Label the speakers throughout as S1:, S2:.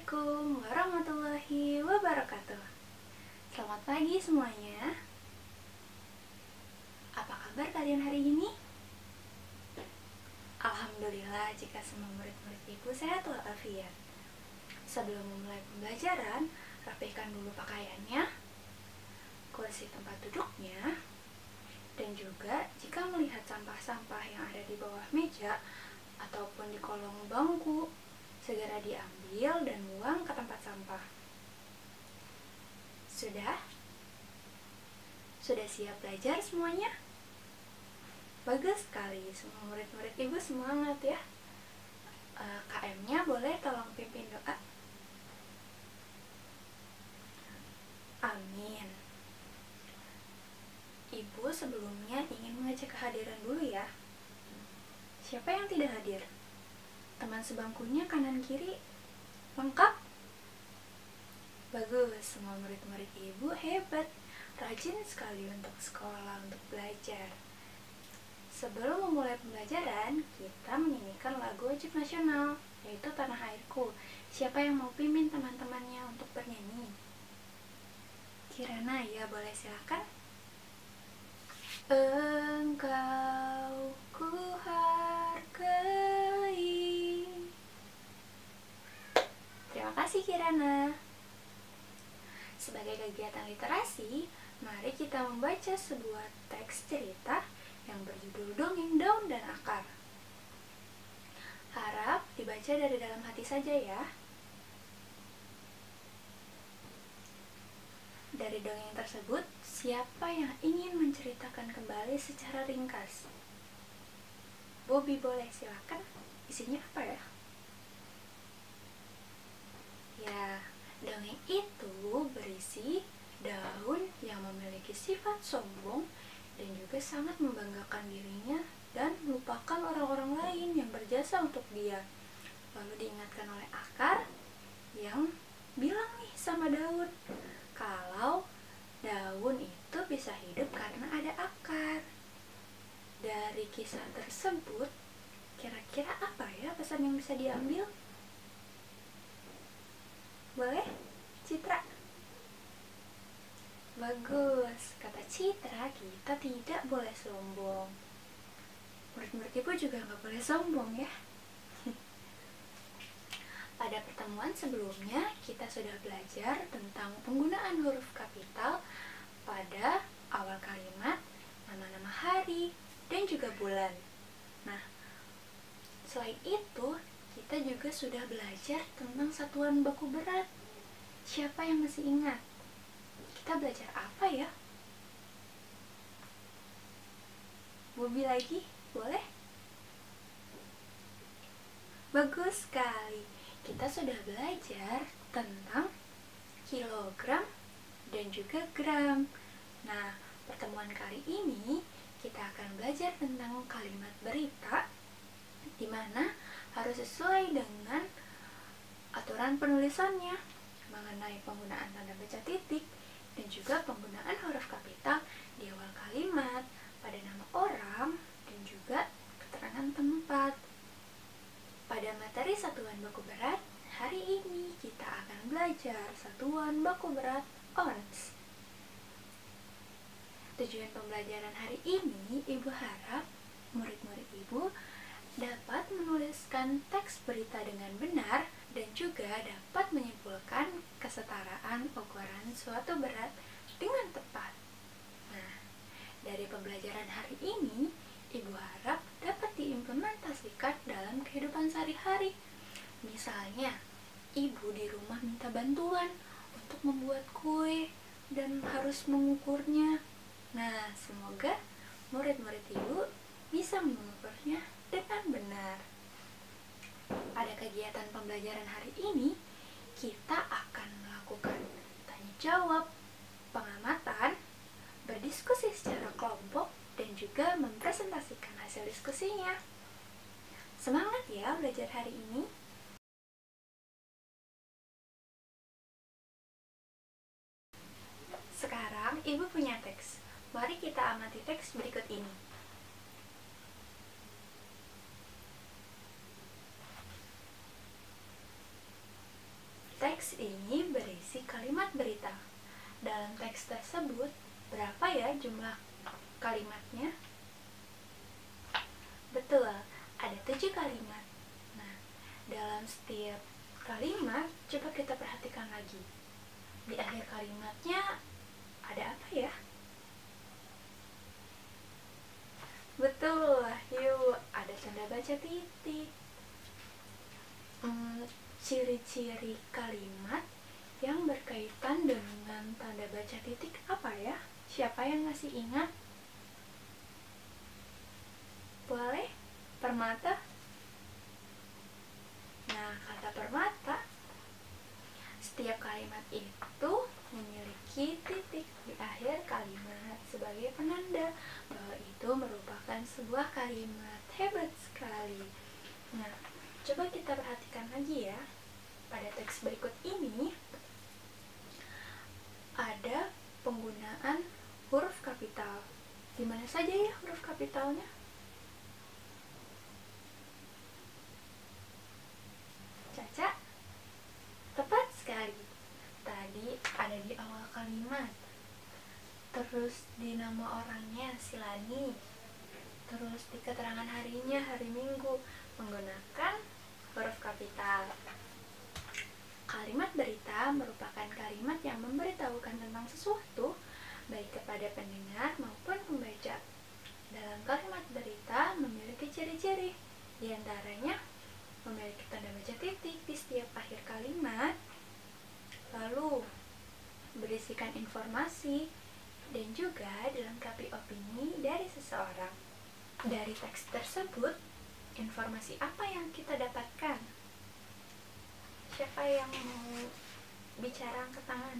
S1: Assalamualaikum warahmatullahi wabarakatuh. Selamat pagi semuanya. Apa kabar kalian hari ini? Alhamdulillah jika semua murid-murid ibu sehat walafiat. Sebelum memulai pembelajaran, rapihkan dulu pakaiannya, kursi tempat duduknya, dan juga jika melihat sampah-sampah yang ada di bawah meja ataupun di kolong bangku, segera diambil dan buang ke tempat sampah. Sudah? Sudah siap belajar semuanya? Bagus sekali, semua murid-murid ibu semangat ya. KM-nya boleh tolong pimpin doa. Amin. Ibu sebelumnya ingin mengecek kehadiran dulu ya. Siapa yang tidak hadir? Teman sebangkunya kanan kiri lengkap? Bagus, semua murid-murid ibu hebat, rajin sekali untuk sekolah, untuk belajar. Sebelum memulai pembelajaran, kita menyanyikan lagu wajib nasional, yaitu Tanah Airku. Siapa yang mau pimpin teman-temannya untuk bernyanyi? Kirana, ya boleh silakan. Engkau ku hargai. Terima kasih Kirana. Sebagai kegiatan literasi, mari kita membaca sebuah teks cerita yang berjudul Dongeng Daun dan Akar. Harap dibaca dari dalam hati saja ya. Dari dongeng tersebut, siapa yang ingin menceritakan kembali secara ringkas? Bobby boleh silakan. Isinya apa ya? Ya, dongeng itu berisi daun yang memiliki sifat sombong dan juga sangat membanggakan dirinya dan melupakan orang-orang lain yang berjasa untuk dia. Lalu diingatkan oleh akar yang bilang nih sama daun, kalau daun itu bisa hidup karena ada akar. Dari kisah tersebut, kira-kira apa ya pesan yang bisa diambil? Boleh? Citra? Bagus, kata Citra, kita tidak boleh sombong. Murid-murid ibu juga nggak boleh sombong ya. Pada pertemuan sebelumnya, kita sudah belajar tentang penggunaan huruf kapital pada awal kalimat, nama-nama hari, dan juga bulan. Nah, selain itu, kita juga sudah belajar tentang satuan baku berat. Siapa yang masih ingat? Kita belajar apa ya? Bobby lagi, boleh? Bagus sekali. Kita sudah belajar tentang kilogram dan juga gram. Nah, pertemuan kali ini kita akan belajar tentang kalimat berita di mana harus sesuai dengan aturan penulisannya mengenai penggunaan tanda baca titik dan juga penggunaan huruf kapital di awal kalimat, pada nama orang, dan juga keterangan tempat. Pada materi satuan baku berat, hari ini kita akan belajar satuan baku berat ons. Tujuan pembelajaran hari ini, ibu harap murid-murid ibu dapat menuliskan teks berita dengan benar dan juga dapat menyimpulkan kesetaraan ukuran suatu berat dengan tepat. Nah, dari pembelajaran hari ini, ibu harap dapat diimplementasikan dalam kehidupan sehari-hari. Misalnya, ibu di rumah minta bantuan untuk membuat kue dan harus mengukurnya. Nah, semoga murid-murid ibu bisa mengukurnya dengan benar. Pada kegiatan pembelajaran hari ini, kita akan melakukan tanya jawab, pengamatan, berdiskusi secara kelompok, dan juga mempresentasikan hasil diskusinya. Semangat ya belajar hari ini. Sekarang ibu punya teks. Mari kita amati teks berikut ini. Teks ini berisi kalimat berita. Dalam teks tersebut, berapa ya jumlah kalimatnya? Betul, ada 7 kalimat. Nah, dalam setiap kalimat, coba kita perhatikan lagi. Di akhir kalimatnya ada apa ya? Betul, yuk, ada tanda baca titik. Ciri-ciri kalimat yang berkaitan dengan tanda baca titik apa ya? Siapa yang masih ingat? Boleh? Permata? Nah, kata permata, setiap kalimat itu memiliki titik di akhir kalimat sebagai penanda bahwa itu merupakan sebuah kalimat. Hebat sekali. Nah, coba kita perhatikan lagi ya. Pada teks berikut ini ada penggunaan huruf kapital. Di mana saja ya huruf kapitalnya? Caca? Tepat sekali. Tadi ada di awal kalimat. Terus di nama orangnya, Silani. Terus di keterangan harinya, hari Minggu, menggunakan huruf kapital. Kalimat berita merupakan kalimat yang memberitahukan tentang sesuatu, baik kepada pendengar maupun pembaca. Dalam kalimat berita memiliki ciri-ciri, di antaranya memiliki tanda baca titik di setiap akhir kalimat, lalu berisikan informasi, dan juga dilengkapi opini dari seseorang. Dari teks tersebut, informasi apa yang kita dapatkan? Siapa yang mau bicara angkat tangan?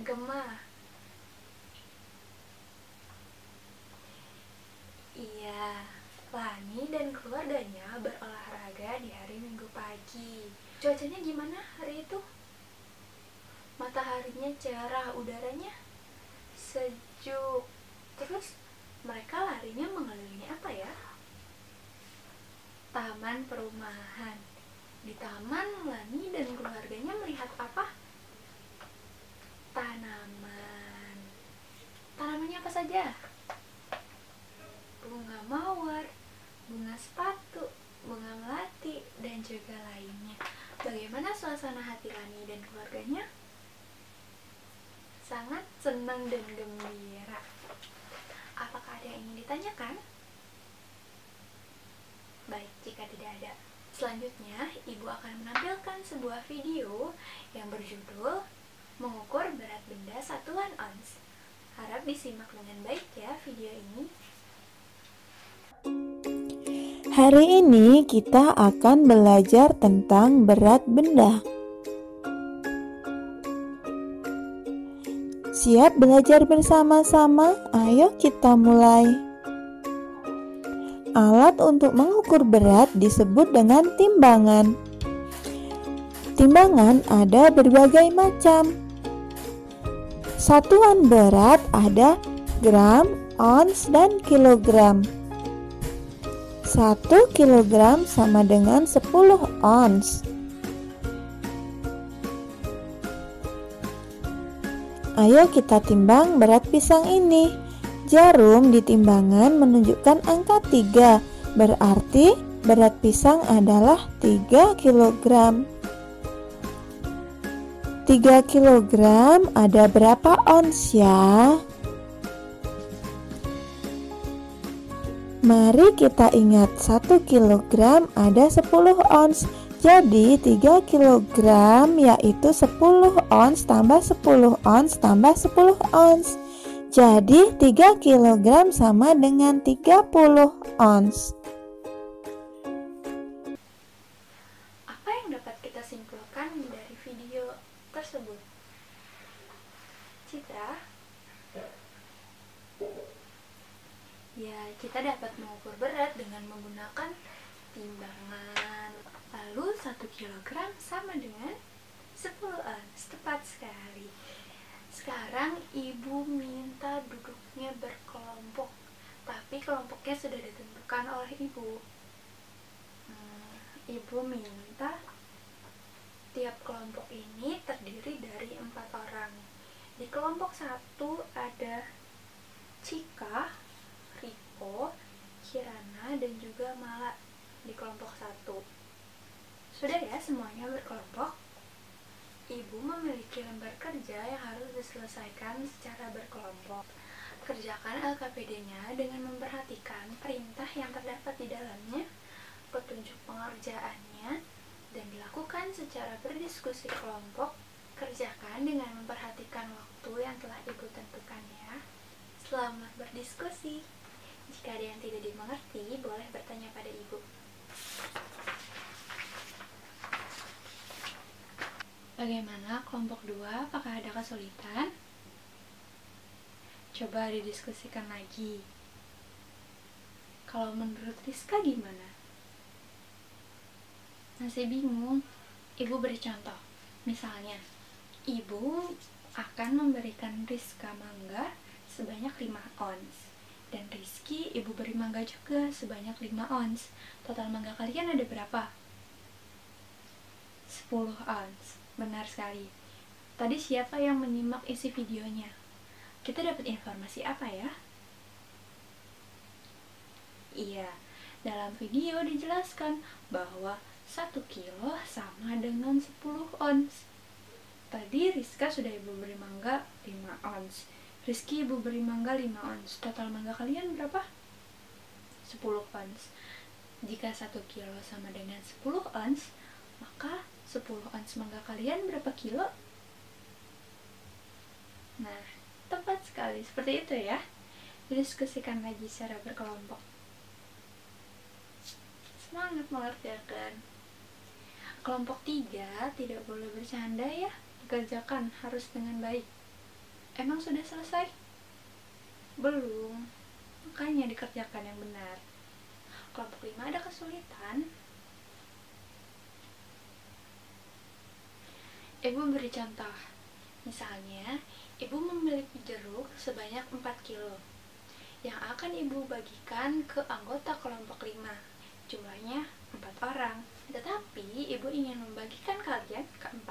S1: Gemma. Iya, Lani dan keluarganya berolahraga di hari Minggu pagi. Cuacanya gimana hari itu? Mataharinya cerah, udaranya sejuk. Terus mereka larinya mengelilingi apa ya? Taman perumahan. Di taman, Lani dan keluarganya melihat apa? Tanaman. Tanamannya apa saja? Bunga mawar, bunga sepatu, bunga melati, dan juga lainnya. Bagaimana suasana hati Lani dan keluarganya? Sangat senang dan gembira. Apakah ada yang ingin ditanyakan? Baik, jika tidak ada. Selanjutnya, Ibu akan menampilkan sebuah video yang berjudul Mengukur Berat Benda Satuan Ons. Harap disimak dengan baik ya video ini.
S2: Hari ini kita akan belajar tentang berat benda. Siap belajar bersama-sama? Ayo kita mulai. Alat untuk mengukur berat disebut dengan timbangan. Timbangan ada berbagai macam. Satuan berat ada gram, ons, dan kilogram. 1 kilogram sama dengan 10 ons. Ayo kita timbang berat pisang ini. Jarum di timbangan menunjukkan angka 3, berarti berat pisang adalah 3 kilogram. 3 kilogram ada berapa ons ya? Mari kita ingat 1 kilogram ada 10 ons. Jadi 3 kilogram yaitu 10 ons tambah 10 ons tambah 10 ons. Jadi 3 kilogram sama dengan 30 ons.
S1: Apa yang dapat kita simpulkan dari video tersebut? Citra? Ya, kita dapat mengukur berat dengan menggunakan timbangan. Lalu 1 kilogram sama dengan 10 ons. Tepat sekali. Sekarang Ibu minta duduknya berkelompok, tapi kelompoknya sudah ditentukan oleh Ibu. Ibu minta tiap kelompok ini terdiri dari 4 orang. Di kelompok 1 ada Cika, Riko, Kirana, dan juga Mala di kelompok 1. Sudah ya semuanya berkelompok? Ibu memiliki lembar kerja yang harus diselesaikan secara berkelompok. Kerjakan LKPD-nya dengan memperhatikan perintah yang terdapat di dalamnya, petunjuk pengerjaannya, dan dilakukan secara berdiskusi kelompok. Kerjakan dengan memperhatikan waktu yang telah Ibu tentukan ya. Selamat berdiskusi. Jika ada yang tidak dimengerti, boleh bertanya pada Ibu. Bagaimana kelompok 2? Apakah ada kesulitan? Coba didiskusikan lagi. Kalau menurut Rizka gimana? Masih bingung? Ibu beri contoh. Misalnya, Ibu akan memberikan Rizka mangga sebanyak 5 ons. Dan Rizky, Ibu beri mangga juga sebanyak 5 ons. Total mangga kalian ada berapa? 10 ons. Benar sekali. Tadi siapa yang menyimak isi videonya? Kita dapat informasi apa ya? Iya, dalam video dijelaskan bahwa 1 kilo sama dengan 10 ons. Tadi Rizka sudah Ibu beri mangga 5 ons. Rizky Ibu beri mangga 5 ons. Total mangga kalian berapa? 10 ons. Jika 1 kilo sama dengan 10 ons, maka 10 ons mangga kalian berapa kilo? Nah, tepat sekali. Seperti itu ya. Didiskusikan lagi secara berkelompok. Semangat mengerjakan. Kelompok 3 tidak boleh bercanda ya. Dikerjakan harus dengan baik. Emang sudah selesai? Belum. Makanya dikerjakan yang benar. Kelompok 5 ada kesulitan. Ibu beri contoh. Misalnya, Ibu memiliki jeruk sebanyak 4 kilo yang akan Ibu bagikan ke anggota kelompok 5. Jumlahnya 4 orang. Tetapi Ibu ingin membagikan kalian ke 4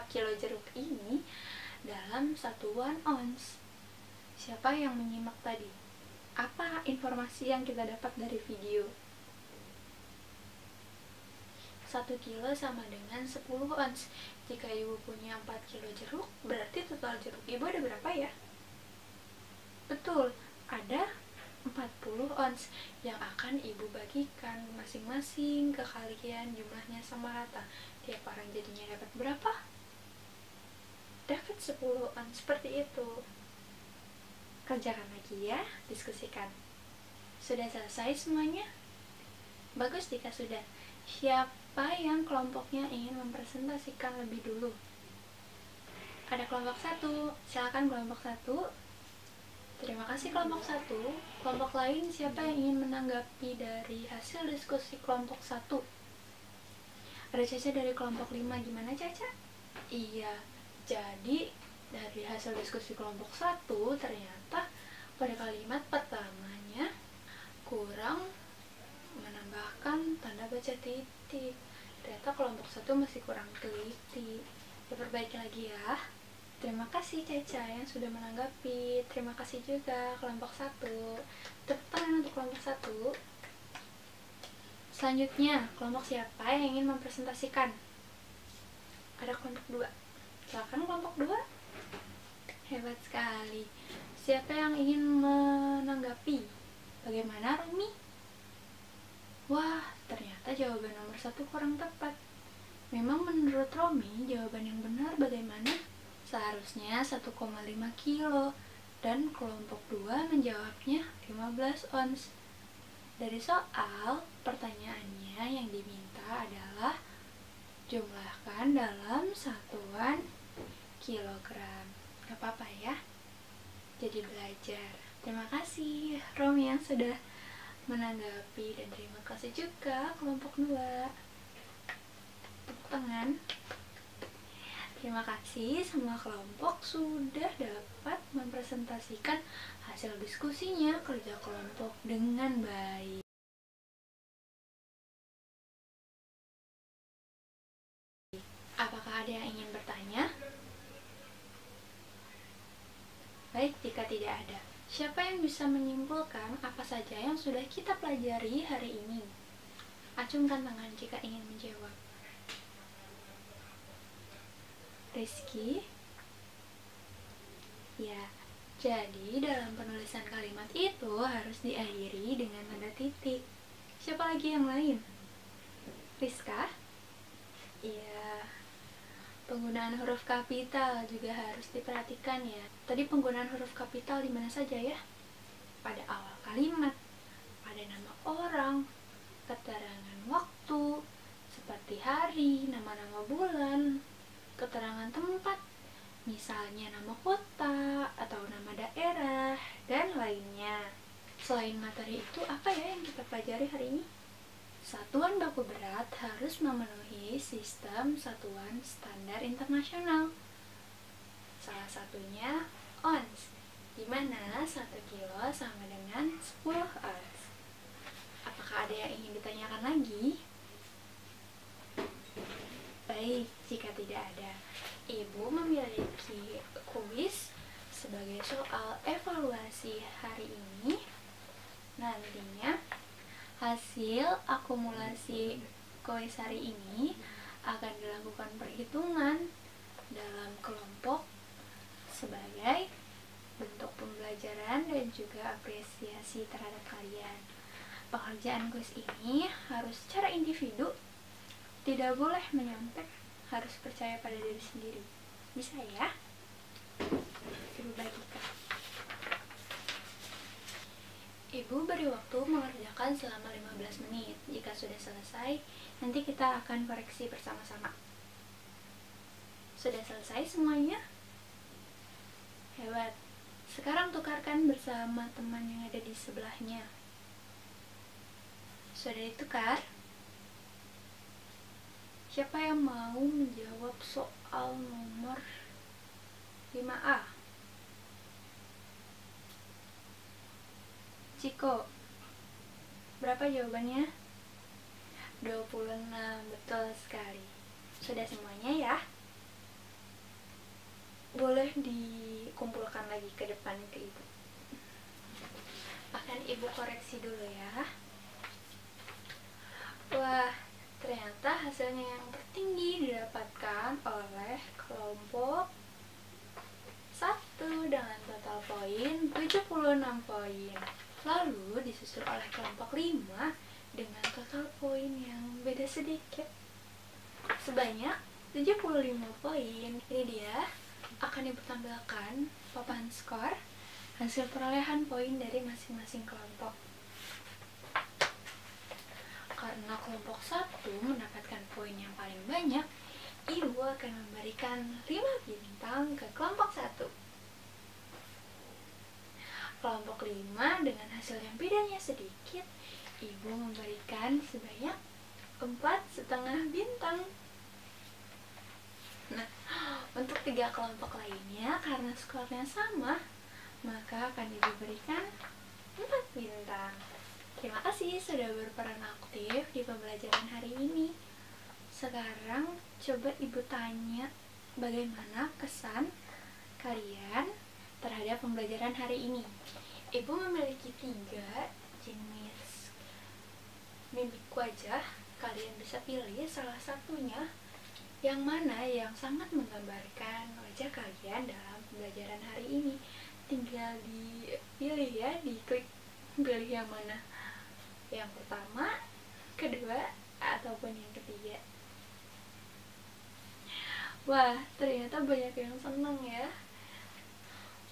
S1: kilo jeruk ini dalam satuan ons. Siapa yang menyimak tadi? Apa informasi yang kita dapat dari video? 1 kilo sama dengan 10 ons. Jika Ibu punya 4 kilo jeruk, berarti total jeruk Ibu ada berapa ya? Betul, ada 40 ons yang akan Ibu bagikan masing-masing ke kalian, jumlahnya sama rata. Tiap orang jadinya dapat berapa? Dapat 10 ons, seperti itu. Kerjakan lagi ya, diskusikan. Sudah selesai semuanya? Bagus jika sudah. Siapa yang kelompoknya ingin mempresentasikan lebih dulu? Ada kelompok 1, silakan kelompok 1. Terima kasih kelompok 1. Kelompok lain siapa yang ingin menanggapi dari hasil diskusi kelompok 1? Ada Caca dari kelompok 5, gimana Caca? Iya, jadi dari hasil diskusi kelompok 1 ternyata pada kalimat pertamanya kurang menambahkan tanda baca titik. Ternyata kelompok 1 masih kurang teliti. Diperbaiki lagi ya. Terima kasih Caca yang sudah menanggapi. Terima kasih juga kelompok 1. Tepuk tangan untuk kelompok 1. Selanjutnya, kelompok siapa yang ingin mempresentasikan? Ada kelompok 2. Silakan kelompok 2. Hebat sekali. Siapa yang ingin menanggapi? Bagaimana Rumi? Wah, ternyata jawaban nomor 1 kurang tepat. Memang menurut Romi, jawaban yang benar bagaimana? Seharusnya 1,5 kilo dan kelompok 2 menjawabnya 15 ons. Dari soal, pertanyaannya yang diminta adalah jumlahkan dalam satuan kilogram. Gak apa-apa ya, jadi belajar. Terima kasih Romi yang sudah menanggapi, dan terima kasih juga kelompok 2. Tepuk tangan. Terima kasih semua kelompok sudah dapat mempresentasikan hasil diskusinya kerja kelompok dengan baik. Apakah ada yang ingin bertanya? Baik, jika tidak ada, siapa yang bisa menyimpulkan apa saja yang sudah kita pelajari hari ini? Acungkan tangan jika ingin menjawab. Rizky? Ya, jadi dalam penulisan kalimat itu harus diakhiri dengan tanda titik. Siapa lagi yang lain? Rizka? Iya. Penggunaan huruf kapital juga harus diperhatikan ya. Tadi penggunaan huruf kapital di mana saja ya? Pada awal kalimat, pada nama orang, keterangan waktu, seperti hari, nama-nama bulan, keterangan tempat, misalnya nama kota atau nama daerah, dan lainnya. Selain materi itu, apa ya yang kita pelajari hari ini? Satuan baku berat harus memenuhi sistem satuan standar internasional. Salah satunya ons, di mana 1 kilo sama dengan 10 ons. Apakah ada yang ingin ditanyakan lagi? Baik, jika tidak ada, Ibu memiliki kuis sebagai soal evaluasi hari ini. Nantinya hasil akumulasi kuis hari ini akan dilakukan perhitungan dalam kelompok sebagai bentuk pembelajaran dan juga apresiasi terhadap kalian. Pekerjaan kuis ini harus secara individu, tidak boleh menyontek, harus percaya pada diri sendiri. Bisa ya? Ibu bagikan. Ibu beri waktu mengerjakan selama 15 menit. Jika sudah selesai, nanti kita akan koreksi bersama-sama. Sudah selesai semuanya? Hebat. Sekarang tukarkan bersama teman yang ada di sebelahnya. Sudah ditukar? Siapa yang mau menjawab soal nomor 5A? Ciko, berapa jawabannya? 26, betul sekali. Sudah semuanya ya? Boleh dikumpulkan lagi ke depan ke ibu. Akan ibu koreksi dulu ya. Wah, ternyata hasilnya yang tertinggi didapatkan oleh kelompok 1 dengan total poin 76 poin. Lalu disusul oleh kelompok 5 dengan total poin yang beda sedikit, sebanyak 75 poin. Ini dia, akan ibu tampilkan papan skor hasil perolehan poin dari masing-masing kelompok. Karena kelompok 1 mendapatkan poin yang paling banyak, ibu akan memberikan 5 bintang ke kelompok 1. Kelompok 5 dengan hasil yang bedanya sedikit, ibu memberikan sebanyak 4,5 bintang. Nah, untuk 3 kelompok lainnya, karena skornya sama, maka akan ibu berikan 4 bintang. Terima kasih sudah berperan aktif di pembelajaran hari ini. Sekarang coba ibu tanya, bagaimana kesan kalian terhadap pembelajaran hari ini? Ibu memiliki 3 jenis mimik wajah. Kalian bisa pilih salah satunya, yang mana yang sangat menggambarkan wajah kalian dalam pembelajaran hari ini. Tinggal dipilih ya, diklik pilih yang mana, yang pertama, kedua, ataupun yang ketiga. Wah, ternyata banyak yang senang ya.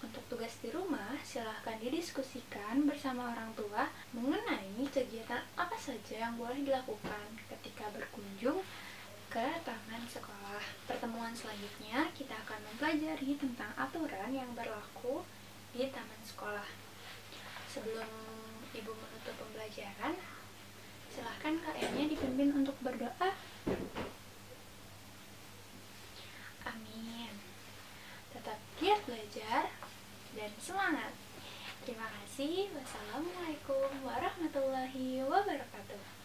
S1: Untuk tugas di rumah, silahkan didiskusikan bersama orang tua mengenai kegiatan apa saja yang boleh dilakukan ketika berkunjung ke taman sekolah. Pertemuan selanjutnya, kita akan mempelajari tentang aturan yang berlaku di taman sekolah. Sebelum ibu menutup pembelajaran, silahkan kaliannya dipimpin untuk berdoa. Amin. Tetap giat belajar dan semangat. Terima kasih. Wassalamualaikum warahmatullahi wabarakatuh.